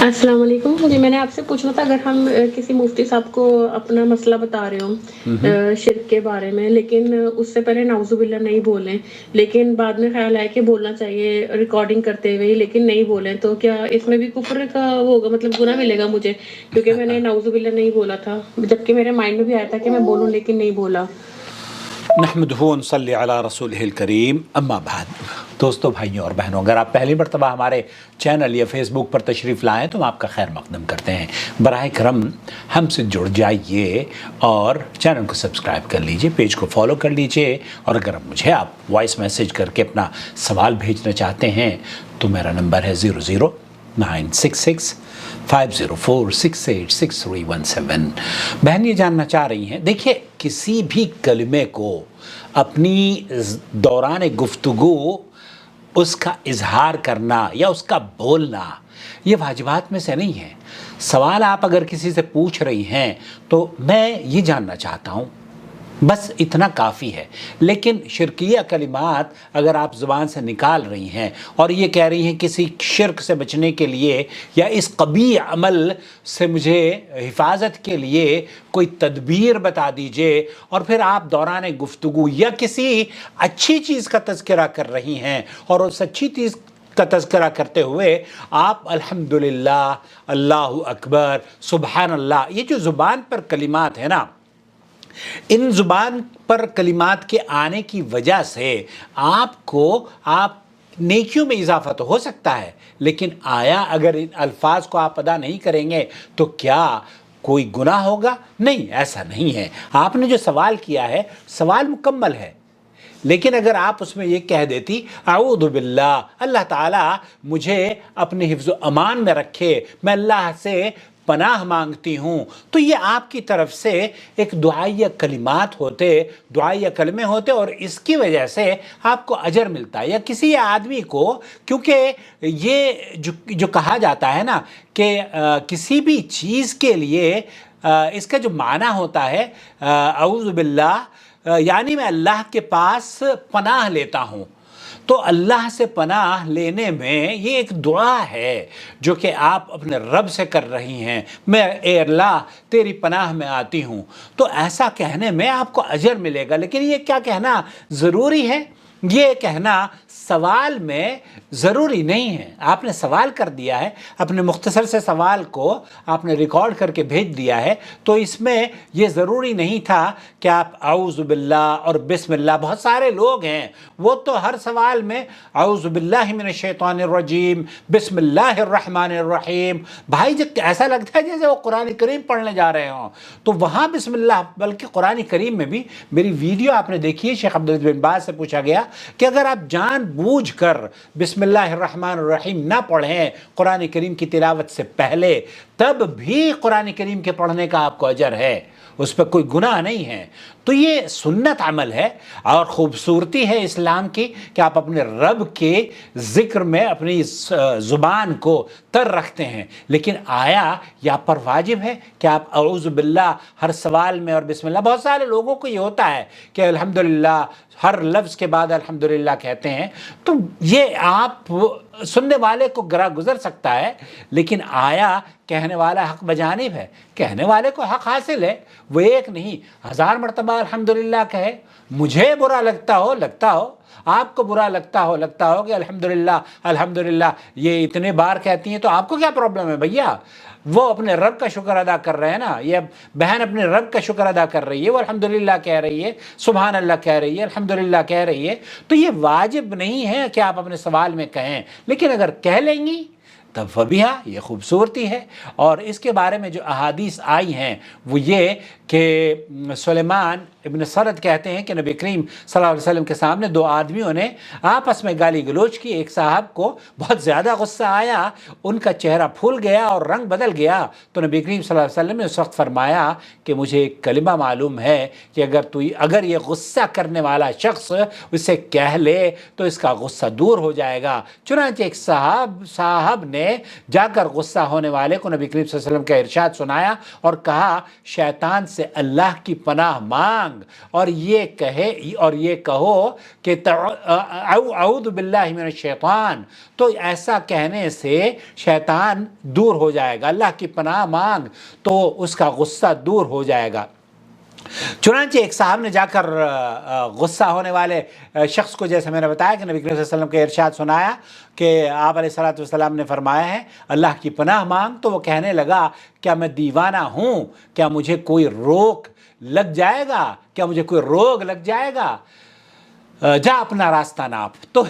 السلام علیکم جی، میں نے آپ سے پوچھنا تھا، اگر ہم کسی مفتی صاحب کو اپنا مسئلہ بتا رہے ہوں شرک کے بارے میں، لیکن اس سے پہلے نعوذ باللہ نہیں بولیں، لیکن بعد میں خیال آیا کہ بولنا چاہیے ریکارڈنگ کرتے ہوئے، لیکن نہیں بولیں، تو کیا اس میں بھی کفر کا وہ ہوگا، مطلب گناہ ملے گا مجھے کیونکہ میں نے نعوذ باللہ نہیں بولا تھا، جبکہ میرے مائنڈ میں بھی آیا تھا کہ میں بولوں لیکن نہیں بولا؟ نحمدہ و نصلی علی رسولہ الکریم، اما بعد۔ دوستو، بھائیوں اور بہنوں، اگر آپ پہلی مرتبہ ہمارے چینل یا فیس بک پر تشریف لائیں تو ہم آپ کا خیر مقدم کرتے ہیں۔ براہ کرم ہم سے جڑ جائیے اور چینل کو سبسکرائب کر لیجئے، پیج کو فالو کر لیجئے، اور اگر مجھے آپ وائس میسیج کر کے اپنا سوال بھیجنا چاہتے ہیں تو میرا نمبر ہے 0096650468631 بہن یہ جاننا چاہ رہی ہیں، دیکھیے کسی بھی کلمے کو اپنی دوران گفتگو اس کا اظہار کرنا یا اس کا بولنا یہ واجبات میں سے نہیں ہے۔ سوال آپ اگر کسی سے پوچھ رہی ہیں تو میں یہ جاننا چاہتا ہوں، بس اتنا کافی ہے۔ لیکن شرکیہ کلمات اگر آپ زبان سے نکال رہی ہیں اور یہ کہہ رہی ہیں کسی شرک سے بچنے کے لیے یا اس قبیح عمل سے مجھے حفاظت کے لیے کوئی تدبیر بتا دیجئے، اور پھر آپ دوران گفتگو یا کسی اچھی چیز کا تذکرہ کر رہی ہیں اور اس اچھی چیز کا تذکرہ کرتے ہوئے آپ الحمدللہ، اللہ اکبر، سبحان اللہ، یہ جو زبان پر کلمات ہیں نا، ان زبان پر کلمات کے آنے کی وجہ سے آپ نیکیوں میں اضافہ تو ہو سکتا ہے، لیکن آیا اگر ان الفاظ کو آپ ادا نہیں کریں گے تو کیا کوئی گناہ ہوگا؟ نہیں، ایسا نہیں ہے۔ آپ نے جو سوال کیا ہے، سوال مکمل ہے، لیکن اگر آپ اس میں یہ کہہ دیتی اعوذ باللہ، اللہ تعالیٰ مجھے اپنے حفظ و امان میں رکھے، میں اللہ سے پناہ مانگتی ہوں، تو یہ آپ کی طرف سے ایک دعائیہ کلمات ہوتے، دعائیہ کلمے ہوتے، اور اس کی وجہ سے آپ کو اجر ملتا ہے۔ یا کسی آدمی کو، کیونکہ یہ جو کہا جاتا ہے نا کہ کسی بھی چیز کے لیے اس کا جو معنی ہوتا ہے اعوذ باللہ، یعنی میں اللہ کے پاس پناہ لیتا ہوں، تو اللہ سے پناہ لینے میں یہ ایک دعا ہے جو کہ آپ اپنے رب سے کر رہی ہیں، میں اے اللہ تیری پناہ میں آتی ہوں، تو ایسا کہنے میں آپ کو اجر ملے گا۔ لیکن یہ کیا کہنا ضروری ہے؟ یہ کہنا سوال میں ضروری نہیں ہے۔ آپ نے سوال کر دیا ہے، اپنے مختصر سے سوال کو آپ نے ریکارڈ کر کے بھیج دیا ہے، تو اس میں یہ ضروری نہیں تھا کہ آپ اعوذ باللہ اور بسم اللہ، بہت سارے لوگ ہیں وہ تو ہر سوال میں اعوذ باللہ من الشیطان الرجیم، بسم اللہ الرحمن الرحیم، بھائی جب ایسا لگتا ہے جیسے وہ قرآن کریم پڑھنے جا رہے ہوں، تو وہاں بسم اللہ، بلکہ قرآن کریم میں بھی میری ویڈیو آپ نے دیکھی ہے، شیخ عبدالعزیز بن باز سے پوچھا گیا کہ اگر آپ جان بوجھ کر بسم اللہ الرحمن الرحیم نہ پڑھیں قرآن کریم کی تلاوت سے پہلے، تب بھی قرآن کریم کے پڑھنے کا آپ کو اجر ہے، اس پہ کوئی گناہ نہیں ہے۔ تو یہ سنت عمل ہے اور خوبصورتی ہے اسلام کی کہ آپ اپنے رب کے ذکر میں اپنی زبان کو تر رکھتے ہیں، لیکن آیا یہ آپ پر واجب ہے کہ آپ اعوذ باللہ ہر سوال میں اور بسم اللہ؟ بہت سارے لوگوں کو یہ ہوتا ہے کہ الحمدللہ ہر لفظ کے بعد الحمدللہ کہتے ہیں، تو یہ آپ سننے والے کو گرا گزر سکتا ہے، لیکن آیا کہنے والا حق بجانب ہے؟ کہنے والے کو حق حاصل ہے، وہ ایک نہیں 1000 مرتبہ الحمدللہ کہے، مجھے برا لگتا ہو آپ کو برا لگتا ہو کہ الحمدللہ الحمدللہ یہ اتنے بار کہتی ہیں، تو آپ کو کیا پرابلم ہے بھیا؟ وہ اپنے رب کا شکر ادا کر رہے ہیں نا، یہ بہن اپنے رب کا شکر ادا کر رہی ہے، وہ الحمدللہ کہہ رہی ہے، سبحان اللہ کہہ رہی ہے، الحمدللہ کہہ رہی ہے، تو یہ واجب نہیں ہے کہ آپ اپنے سوال میں کہیں، لیکن اگر کہہ لیں گی تب فبیہا، یہ خوبصورتی ہے۔ اور اس کے بارے میں جو احادیث آئی ہیں وہ یہ کہ سلیمان ابن سرد کہتے ہیں کہ نبی کریم صلی اللہ علیہ وسلم کے سامنے 2 آدمیوں نے آپس میں گالی گلوچ کی، ایک صاحب کو بہت زیادہ غصہ آیا، ان کا چہرہ پھول گیا اور رنگ بدل گیا، تو نبی کریم صلی اللہ علیہ وسلم نے اس وقت فرمایا کہ مجھے ایک کلمہ معلوم ہے کہ اگر یہ غصہ کرنے والا شخص اسے کہہ لے تو اس کا غصہ دور ہو جائے گا۔ چنانچہ ایک صاحب نے نے جا کر غصہ ہونے والے کو نبی کریم صلی اللہ علیہ وسلم کا ارشاد سنایا اور کہا شیطان سے اللہ کی پناہ مانگ اور یہ کہو کہ اعوذ باللہ من الشیطان، تو ایسا کہنے سے شیطان دور ہو جائے گا، اللہ کی پناہ مانگ تو اس کا غصہ دور ہو جائے گا۔ چنانچہ ایک صاحب نے جا کر غصہ ہونے والے شخص کو، جیسے میں نے بتایا کہ نبی کریم صلی اللہ علیہ وسلم کا ارشاد سنایا کہ آپ علیہ الصلوۃ والسلام نے فرمایا ہے اللہ کی پناہ مانگ، تو وہ کہنے لگا کیا میں دیوانہ ہوں؟ کیا مجھے کوئی روک لگ جائے گا؟ کیا مجھے کوئی روگ لگ جائے گا؟ جا اپنا راستہ ناپ۔ تو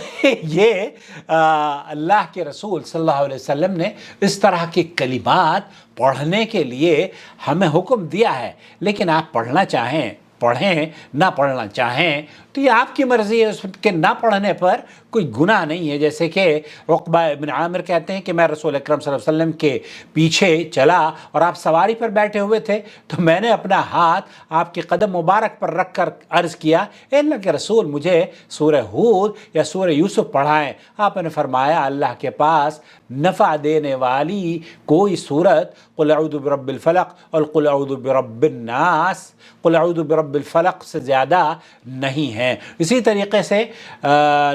یہ اللہ کے رسول صلی اللہ علیہ وسلم نے اس طرح کے کلمات پڑھنے کے لیے ہمیں حکم دیا ہے، لیکن آپ پڑھنا چاہیں پڑھیں، نہ پڑھنا چاہیں تو یہ آپ کی مرضی ہے، اس کے نہ پڑھنے پر کوئی گناہ نہیں ہے۔ جیسے کہ عقبہ ابن عامر کہتے ہیں کہ میں رسول اکرم صلی اللہ علیہ وسلم کے پیچھے چلا اور آپ سواری پر بیٹھے ہوئے تھے، تو میں نے اپنا ہاتھ آپ کے قدم مبارک پر رکھ کر عرض کیا اے اللہ کے رسول مجھے سورہ ہود یا سورہ یوسف پڑھائیں۔ آپ نے فرمایا اللہ کے پاس نفع دینے والی کوئی صورت قل اعوذ برب الفلق اور قل اعوذ برب الناس، قل اعوذ برب الفلق سے زیادہ نہیں ہے۔ اسی طریقے سے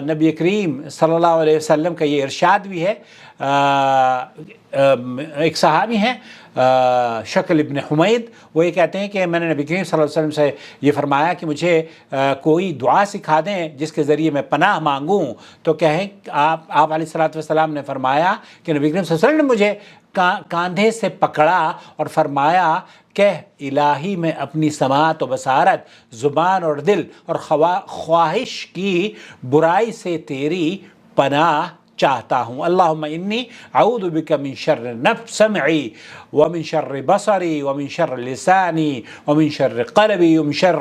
نبی کریم صلی اللہ علیہ وسلم کا یہ ارشاد بھی ہے۔ ایک صحابی ہیں شکل ابن حمید، وہ یہ کہتے ہیں کہ میں نے نبی کریم صلی اللہ علیہ وسلم سے یہ فرمایا کہ مجھے کوئی دعا سکھا دیں جس کے ذریعے میں پناہ مانگوں، تو کہیں آپ علیہ الصلوۃ والسلام نے فرمایا کہ نبی کریم صلی اللہ علیہ وسلم نے مجھے کاندھے سے پکڑا اور فرمایا کہ الہی میں اپنی سماعت و بصارت، زبان اور دل اور خواہش کی برائی سے تیری پناہ چاہتا ہوں۔ اللہم انی اعوذ بک من شر سمعی ومن شر بصری ومن شر لسانی ومن شر قلبی ومن شر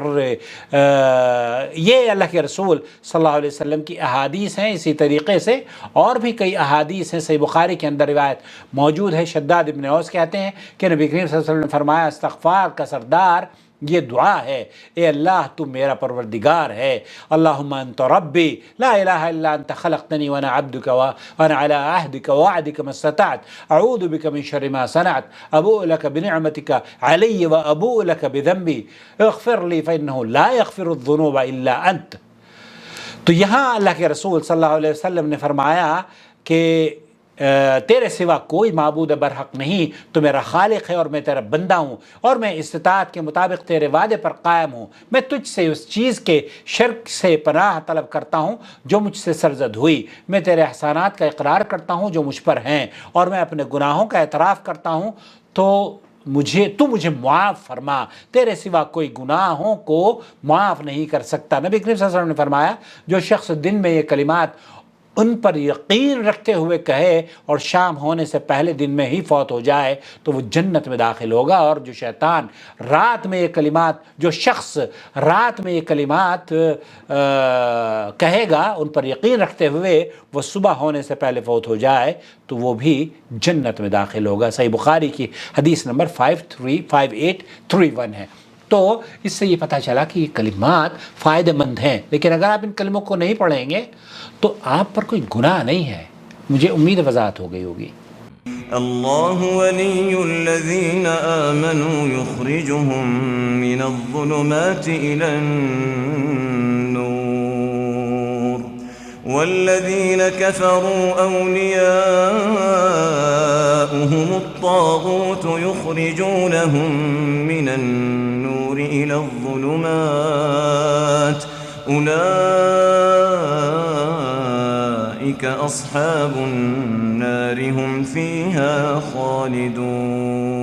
یہ اللہ کے رسول صلی اللہ علیہ وسلم کی احادیث ہیں۔ اسی طریقے سے اور بھی کئی احادیث ہیں، صحیح بخاری کے اندر روایت موجود ہے۔ شداد ابن اوس کہتے ہیں کہ نبی کریم صلی اللہ علیہ وسلم نے فرمایا استغفار کا سردار یہ دعا ہے، اے اللہ تو میرا پروردگار ہے، اللہم انت ربی لا الہ الا انت خلقتنی وانا عبدک وانا علی عہدک ووعدک ما استطعت اعوذ بک من شر ما صنعت ابوء لک بنعمتک علی وابوء لک بذنبی اغفر لی فانہ لا یغفر الذنوب الا انت۔ تو یہاں اللہ کے رسول صلی اللہ علیہ وسلم نے فرمایا کہ تیرے سوا کوئی معبود برحق نہیں، تو میرا خالق ہے اور میں تیرا بندہ ہوں اور میں استطاعت کے مطابق تیرے وعدے پر قائم ہوں۔ میں تجھ سے اس چیز کے شرک سے پناہ طلب کرتا ہوں جو مجھ سے سرزد ہوئی، میں تیرے احسانات کا اقرار کرتا ہوں جو مجھ پر ہیں، اور میں اپنے گناہوں کا اعتراف کرتا ہوں تو مجھے معاف فرما، تیرے سوا کوئی گناہوں کو معاف نہیں کر سکتا۔ نبی کریم صلی اللہ علیہ وسلم نے فرمایا جو شخص دن میں یہ کلمات ان پر یقین رکھتے ہوئے کہے اور شام ہونے سے پہلے دن میں ہی فوت ہو جائے تو وہ جنت میں داخل ہوگا، اور جو شخص رات میں یہ کلمات کہے گا ان پر یقین رکھتے ہوئے وہ صبح ہونے سے پہلے فوت ہو جائے تو وہ بھی جنت میں داخل ہوگا۔ صحیح بخاری کی حدیث نمبر 5831 ہے۔ تو اس سے یہ پتہ چلا کہ یہ کلمات فائدہ مند ہیں، لیکن اگر آپ ان کلموں کو نہیں پڑھیں گے تو آپ پر کوئی گناہ نہیں ہے۔ مجھے امید وضاحت ہو گئی ہوگی۔ اللہ ولی الذین آمنوا یخرجهم من الظلمات الى النور والذین کفروا اولیاؤهم الطاغوت یخرجونهم من النور الى الظلمات أولئك أصحاب النار هم فيها خالدون۔